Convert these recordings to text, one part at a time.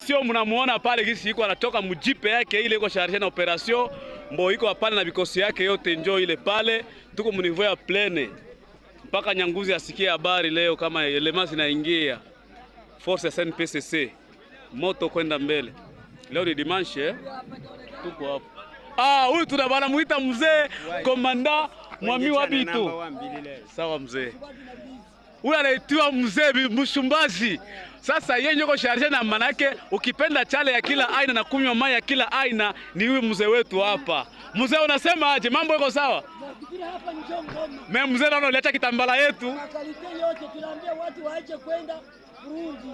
Sio mnamuona pale gisi iko anatoka mujipe yake ile iko charge na operation mbo iko pale na vikosi yake yote njoo ile pale tuko mniveau ya plene mpaka Nyanguzi asikie habari leo kama elema zinaingia force ya SNPCC moto kwenda mbele. Leo ni dimanche tuko hapo. Huyu tunabana muita mzee komanda Mwami wa Bitu. Sawa mzee. Huyu anaitwa mzee Mshumbazi. Sasa yeye yuko charge na manake ukipenda chale ya kila aina na kunywa maji ya kila aina ni huyu mzee wetu hapa. Mzee unasema aje? Mambo yako sawa? Nafikiri hapa ni Ngoma. Mimi mzee naona leta kitambala yetu. Makalite yote tunaambia watu waache kwenda Burundi.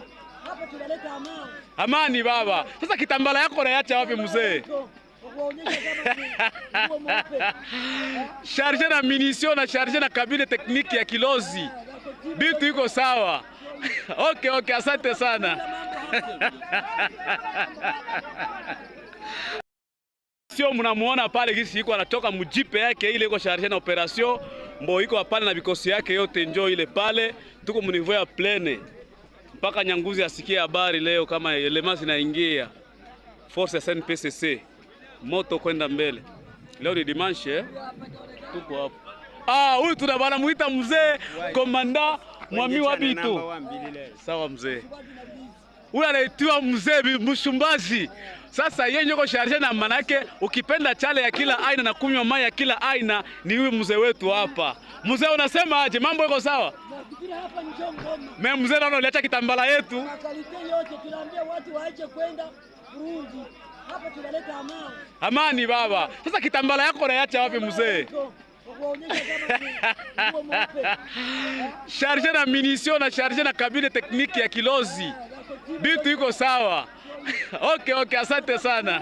Hapa tunaleta amani. Amani baba. Sasa kitambala yako unaacha wapi mzee? Charge na munition na charge na kabine tekniki ya Kilozi. Bitu iko sawa. Okay, asante sana. Sio mnamuona pale gisi iko anatoka mujipe yake ile iko charge na operation mbo iko pale na vikosi yake yote njoo ile pale tuko mniveau ya plene mpaka Nyanguzi asikie habari leo kama elema zinaingia force ya SNPCC moto kwenda mbele. Leo ni dimanche tuko hapo. Huyu tunabana muita mzee komanda Mwami wa Bitu. Sawa mzee. Huyu anaitwa mzee Mshumbazi. Sasa yeye yuko charge na manake ukipenda chale ya kila aina na kunywa maji ya kila aina ni huyu mzee wetu hapa. Mzee unasema aje? Mambo yako sawa? Nafikiri hapa ni Ngoma. Mimi mzee naona leta kitambala yetu. Makalite yote tunaambia watu waache kwenda Burundi. Hapa tunaleta amani. Amani baba. Sasa kitambala yako unaacha wapi mzee? Charge na munition na charge na kabine tekniki ya Kilozi. Bitu iko sawa. Okay, asante sana.